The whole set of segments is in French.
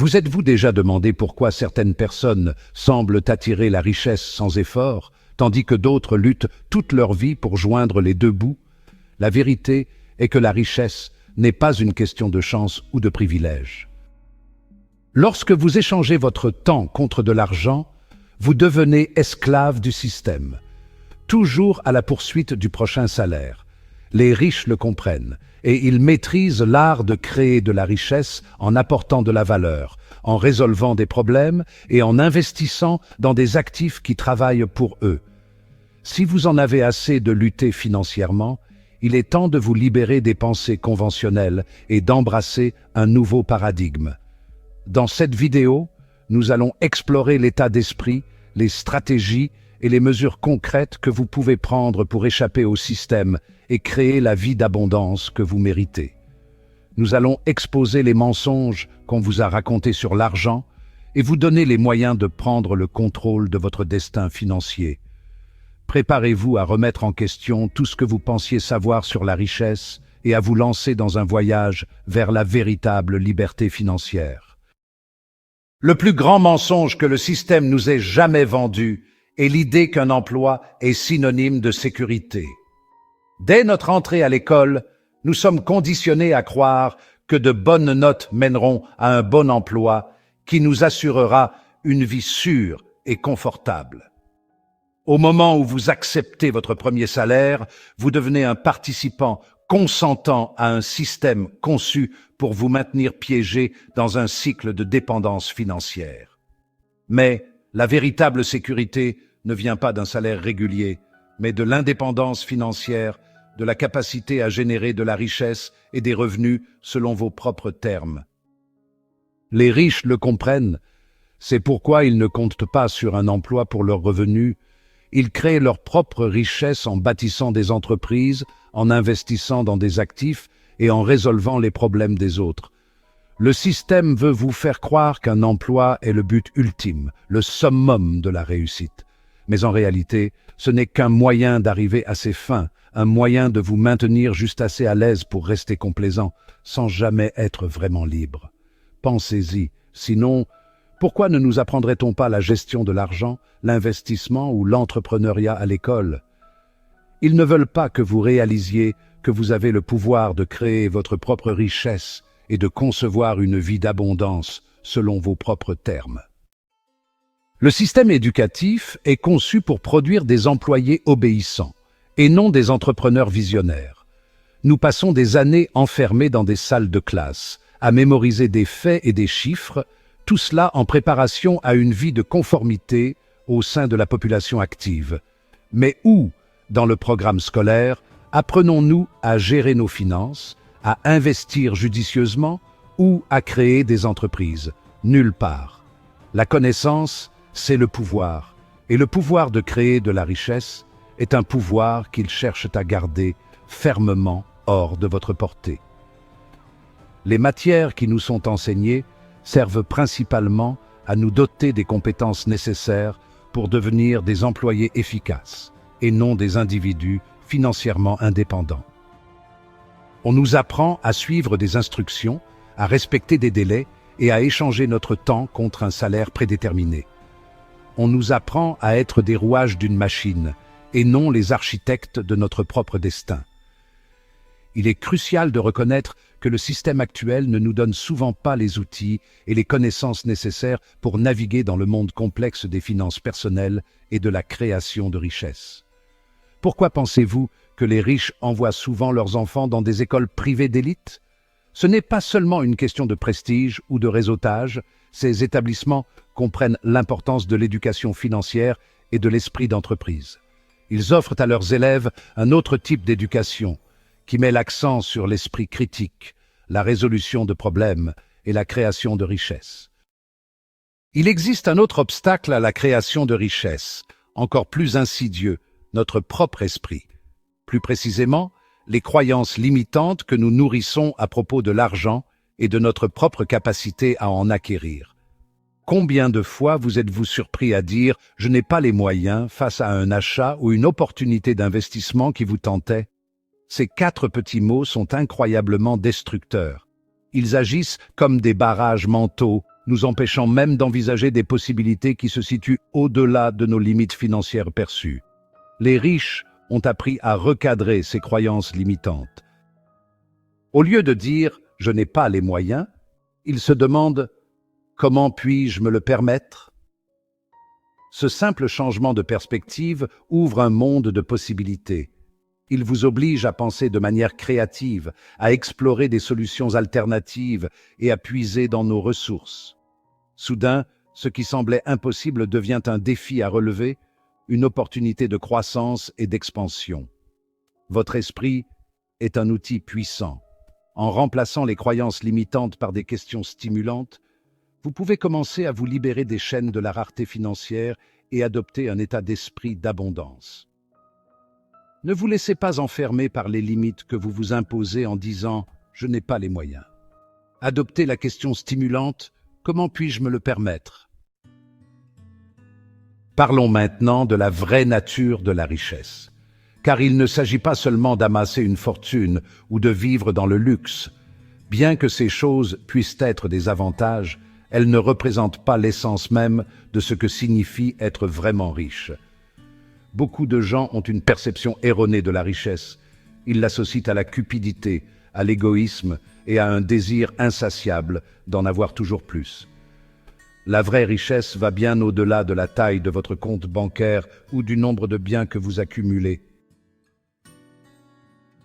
Vous êtes-vous déjà demandé pourquoi certaines personnes semblent attirer la richesse sans effort, tandis que d'autres luttent toute leur vie pour joindre les deux bouts? La vérité est que la richesse n'est pas une question de chance ou de privilège. Lorsque vous échangez votre temps contre de l'argent, vous devenez esclave du système, toujours à la poursuite du prochain salaire. Les riches le comprennent et ils maîtrisent l'art de créer de la richesse en apportant de la valeur, en résolvant des problèmes et en investissant dans des actifs qui travaillent pour eux. Si vous en avez assez de lutter financièrement, il est temps de vous libérer des pensées conventionnelles et d'embrasser un nouveau paradigme. Dans cette vidéo, nous allons explorer l'état d'esprit, les stratégies et les mesures concrètes que vous pouvez prendre pour échapper au système et créer la vie d'abondance que vous méritez. Nous allons exposer les mensonges qu'on vous a racontés sur l'argent et vous donner les moyens de prendre le contrôle de votre destin financier. Préparez-vous à remettre en question tout ce que vous pensiez savoir sur la richesse et à vous lancer dans un voyage vers la véritable liberté financière. Le plus grand mensonge que le système nous ait jamais vendu est l'idée qu'un emploi est synonyme de sécurité. Dès notre entrée à l'école, nous sommes conditionnés à croire que de bonnes notes mèneront à un bon emploi qui nous assurera une vie sûre et confortable. Au moment où vous acceptez votre premier salaire, vous devenez un participant consentant à un système conçu pour vous maintenir piégé dans un cycle de dépendance financière. Mais la véritable sécurité ne vient pas d'un salaire régulier, mais de l'indépendance financière, de la capacité à générer de la richesse et des revenus selon vos propres termes. Les riches le comprennent, c'est pourquoi ils ne comptent pas sur un emploi pour leurs revenus. Ils créent leur propre richesse en bâtissant des entreprises, en investissant dans des actifs et en résolvant les problèmes des autres. Le système veut vous faire croire qu'un emploi est le but ultime, le summum de la réussite. Mais en réalité, ce n'est qu'un moyen d'arriver à ses fins, un moyen de vous maintenir juste assez à l'aise pour rester complaisant, sans jamais être vraiment libre. Pensez-y, sinon, pourquoi ne nous apprendrait-on pas la gestion de l'argent, l'investissement ou l'entrepreneuriat à l'école? Ils ne veulent pas que vous réalisiez que vous avez le pouvoir de créer votre propre richesse et de concevoir une vie d'abondance selon vos propres termes. Le système éducatif est conçu pour produire des employés obéissants et non des entrepreneurs visionnaires. Nous passons des années enfermés dans des salles de classe, à mémoriser des faits et des chiffres, tout cela en préparation à une vie de conformité au sein de la population active. Mais où, dans le programme scolaire, apprenons-nous à gérer nos finances, à investir judicieusement ou à créer des entreprises? Nulle part. La connaissance, c'est le pouvoir. Et le pouvoir de créer de la richesse est un pouvoir qu'ils cherchent à garder fermement hors de votre portée. Les matières qui nous sont enseignées servent principalement à nous doter des compétences nécessaires pour devenir des employés efficaces et non des individus financièrement indépendants. On nous apprend à suivre des instructions, à respecter des délais et à échanger notre temps contre un salaire prédéterminé. On nous apprend à être des rouages d'une machine et non les architectes de notre propre destin. Il est crucial de reconnaître que le système actuel ne nous donne souvent pas les outils et les connaissances nécessaires pour naviguer dans le monde complexe des finances personnelles et de la création de richesses. Pourquoi pensez-vous que les riches envoient souvent leurs enfants dans des écoles privées d'élite? Ce n'est pas seulement une question de prestige ou de réseautage, ces établissements comprennent l'importance de l'éducation financière et de l'esprit d'entreprise. Ils offrent à leurs élèves un autre type d'éducation, qui met l'accent sur l'esprit critique, la résolution de problèmes et la création de richesses. Il existe un autre obstacle à la création de richesses, encore plus insidieux, notre propre esprit. Plus précisément, les croyances limitantes que nous nourrissons à propos de l'argent et de notre propre capacité à en acquérir. Combien de fois vous êtes-vous surpris à dire « je n'ai pas les moyens » face à un achat ou une opportunité d'investissement qui vous tentait? Ces 4 petits mots sont incroyablement destructeurs. Ils agissent comme des barrages mentaux nous empêchant même d'envisager des possibilités qui se situent au-delà de nos limites financières perçues. Les riches ont appris à recadrer ces croyances limitantes. Au lieu de dire « je n'ai pas les moyens », ils se demandent « comment puis-je me le permettre ?» Ce simple changement de perspective ouvre un monde de possibilités. Il vous oblige à penser de manière créative, à explorer des solutions alternatives et à puiser dans nos ressources. Soudain, ce qui semblait impossible devient un défi à relever, une opportunité de croissance et d'expansion. Votre esprit est un outil puissant. En remplaçant les croyances limitantes par des questions stimulantes, vous pouvez commencer à vous libérer des chaînes de la rareté financière et adopter un état d'esprit d'abondance. Ne vous laissez pas enfermer par les limites que vous vous imposez en disant « je n'ai pas les moyens ». Adoptez la question stimulante « comment puis-je me le permettre ?» Parlons maintenant de la vraie nature de la richesse. Car il ne s'agit pas seulement d'amasser une fortune ou de vivre dans le luxe. Bien que ces choses puissent être des avantages, elles ne représentent pas l'essence même de ce que signifie être vraiment riche. Beaucoup de gens ont une perception erronée de la richesse. Ils l'associent à la cupidité, à l'égoïsme et à un désir insatiable d'en avoir toujours plus. La vraie richesse va bien au-delà de la taille de votre compte bancaire ou du nombre de biens que vous accumulez.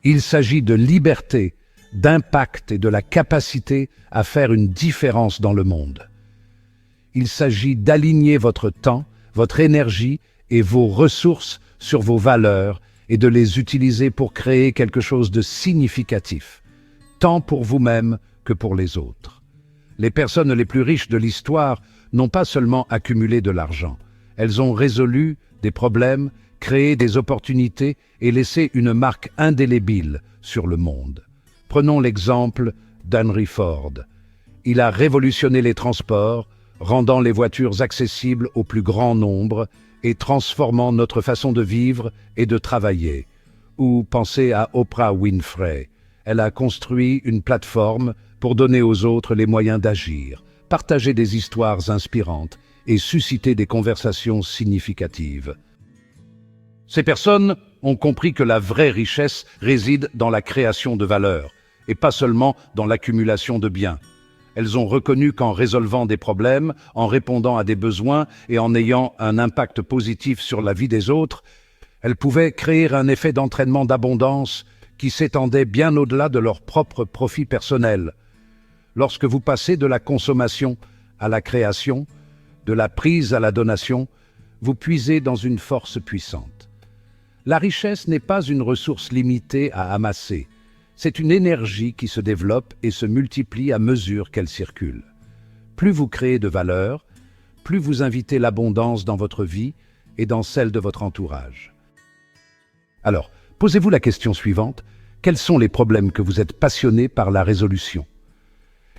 Il s'agit de liberté, d'impact et de la capacité à faire une différence dans le monde. Il s'agit d'aligner votre temps, votre énergie et vos ressources sur vos valeurs et de les utiliser pour créer quelque chose de significatif, tant pour vous-même que pour les autres. Les personnes les plus riches de l'histoire n'ont pas seulement accumulé de l'argent, elles ont résolu des problèmes, créé des opportunités et laissé une marque indélébile sur le monde. Prenons l'exemple d'Henry Ford. Il a révolutionné les transports, rendant les voitures accessibles au plus grand nombre et transformant notre façon de vivre et de travailler. Ou pensez à Oprah Winfrey. Elle a construit une plateforme pour donner aux autres les moyens d'agir, partager des histoires inspirantes et susciter des conversations significatives. Ces personnes ont compris que la vraie richesse réside dans la création de valeur, et pas seulement dans l'accumulation de biens. Elles ont reconnu qu'en résolvant des problèmes, en répondant à des besoins et en ayant un impact positif sur la vie des autres, elles pouvaient créer un effet d'entraînement d'abondance qui s'étendait bien au-delà de leur propre profit personnel. Lorsque vous passez de la consommation à la création, de la prise à la donation, vous puisez dans une force puissante. La richesse n'est pas une ressource limitée à amasser. C'est une énergie qui se développe et se multiplie à mesure qu'elle circule. Plus vous créez de valeur, plus vous invitez l'abondance dans votre vie et dans celle de votre entourage. Alors, posez-vous la question suivante. Quels sont les problèmes que vous êtes passionné par la résolution?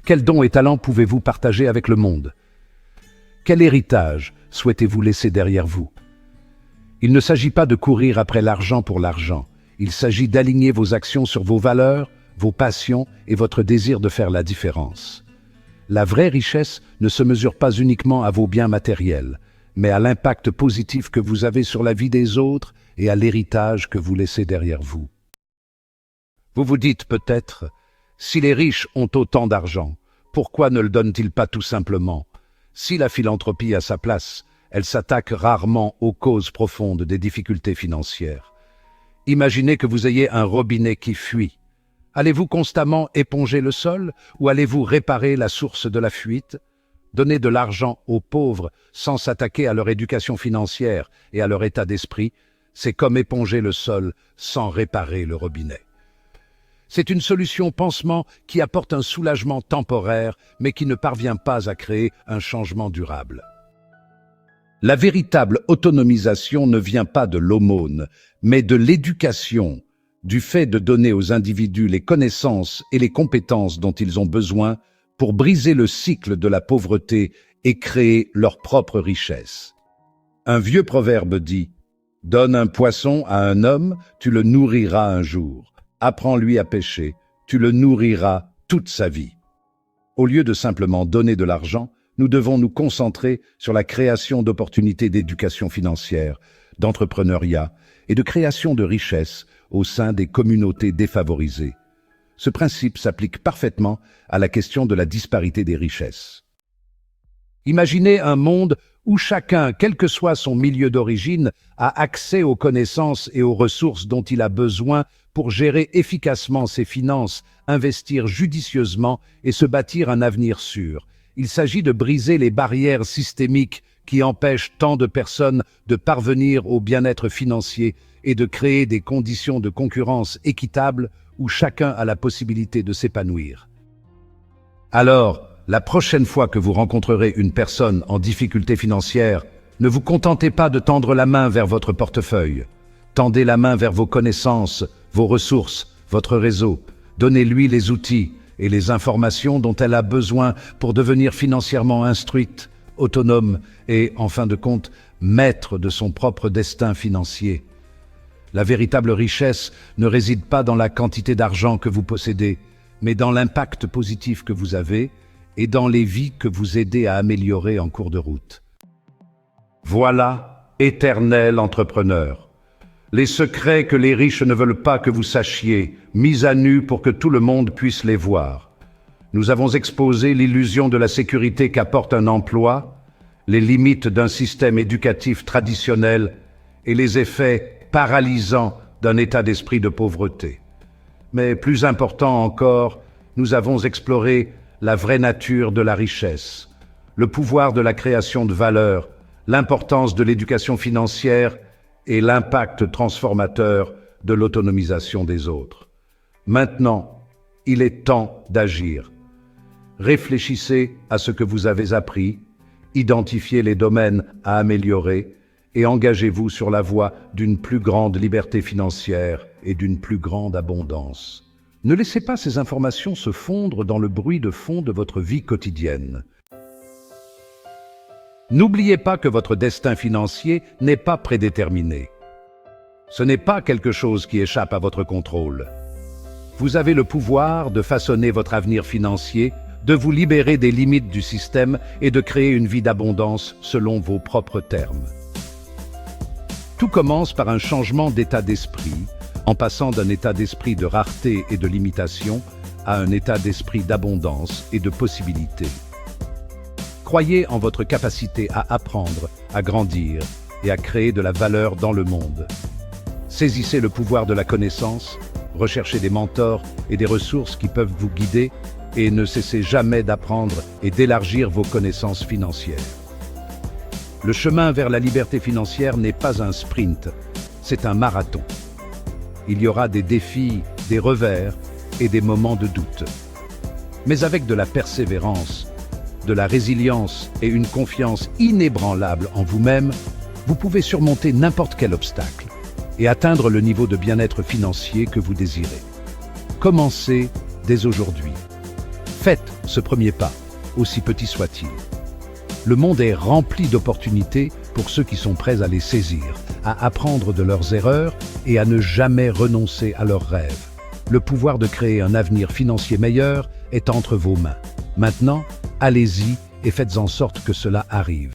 Quels dons et talents pouvez-vous partager avec le monde? Quel héritage souhaitez-vous laisser derrière vous? Il ne s'agit pas de courir après l'argent pour l'argent. Il s'agit d'aligner vos actions sur vos valeurs, vos passions et votre désir de faire la différence. La vraie richesse ne se mesure pas uniquement à vos biens matériels, mais à l'impact positif que vous avez sur la vie des autres et à l'héritage que vous laissez derrière vous. Vous vous dites peut-être, si les riches ont autant d'argent, pourquoi ne le donnent-ils pas tout simplement? Si la philanthropie a sa place, elle s'attaque rarement aux causes profondes des difficultés financières. Imaginez que vous ayez un robinet qui fuit. Allez-vous constamment éponger le sol ou allez-vous réparer la source de la fuite? Donner de l'argent aux pauvres sans s'attaquer à leur éducation financière et à leur état d'esprit, c'est comme éponger le sol sans réparer le robinet. C'est une solution pansement qui apporte un soulagement temporaire, mais qui ne parvient pas à créer un changement durable. La véritable autonomisation ne vient pas de l'aumône, mais de l'éducation, du fait de donner aux individus les connaissances et les compétences dont ils ont besoin pour briser le cycle de la pauvreté et créer leur propre richesse. Un vieux proverbe dit « Donne un poisson à un homme, tu le nourriras un jour. Apprends-lui à pêcher, tu le nourriras toute sa vie. » Au lieu de simplement donner de l'argent, nous devons nous concentrer sur la création d'opportunités d'éducation financière, d'entrepreneuriat et de création de richesses au sein des communautés défavorisées. Ce principe s'applique parfaitement à la question de la disparité des richesses. Imaginez un monde où chacun, quel que soit son milieu d'origine, a accès aux connaissances et aux ressources dont il a besoin pour gérer efficacement ses finances, investir judicieusement et se bâtir un avenir sûr. Il s'agit de briser les barrières systémiques qui empêchent tant de personnes de parvenir au bien-être financier et de créer des conditions de concurrence équitables où chacun a la possibilité de s'épanouir. Alors, la prochaine fois que vous rencontrerez une personne en difficulté financière, ne vous contentez pas de tendre la main vers votre portefeuille. Tendez la main vers vos connaissances, vos ressources, votre réseau. Donnez-lui les outils et les informations dont elle a besoin pour devenir financièrement instruite, autonome et, en fin de compte, maître de son propre destin financier. La véritable richesse ne réside pas dans la quantité d'argent que vous possédez, mais dans l'impact positif que vous avez et dans les vies que vous aidez à améliorer en cours de route. Voilà, éternel entrepreneur, les secrets que les riches ne veulent pas que vous sachiez, mis à nu pour que tout le monde puisse les voir. Nous avons exposé l'illusion de la sécurité qu'apporte un emploi, les limites d'un système éducatif traditionnel et les effets paralysant d'un état d'esprit de pauvreté. Mais plus important encore, nous avons exploré la vraie nature de la richesse, le pouvoir de la création de valeur, l'importance de l'éducation financière et l'impact transformateur de l'autonomisation des autres. Maintenant, il est temps d'agir. Réfléchissez à ce que vous avez appris, identifiez les domaines à améliorer et engagez-vous sur la voie d'une plus grande liberté financière et d'une plus grande abondance. Ne laissez pas ces informations se fondre dans le bruit de fond de votre vie quotidienne. N'oubliez pas que votre destin financier n'est pas prédéterminé. Ce n'est pas quelque chose qui échappe à votre contrôle. Vous avez le pouvoir de façonner votre avenir financier, de vous libérer des limites du système et de créer une vie d'abondance selon vos propres termes. Tout commence par un changement d'état d'esprit, en passant d'un état d'esprit de rareté et de limitation à un état d'esprit d'abondance et de possibilité. Croyez en votre capacité à apprendre, à grandir et à créer de la valeur dans le monde. Saisissez le pouvoir de la connaissance, recherchez des mentors et des ressources qui peuvent vous guider et ne cessez jamais d'apprendre et d'élargir vos connaissances financières. Le chemin vers la liberté financière n'est pas un sprint, c'est un marathon. Il y aura des défis, des revers et des moments de doute. Mais avec de la persévérance, de la résilience et une confiance inébranlable en vous-même, vous pouvez surmonter n'importe quel obstacle et atteindre le niveau de bien-être financier que vous désirez. Commencez dès aujourd'hui. Faites ce premier pas, aussi petit soit-il. Le monde est rempli d'opportunités pour ceux qui sont prêts à les saisir, à apprendre de leurs erreurs et à ne jamais renoncer à leurs rêves. Le pouvoir de créer un avenir financier meilleur est entre vos mains. Maintenant, allez-y et faites en sorte que cela arrive.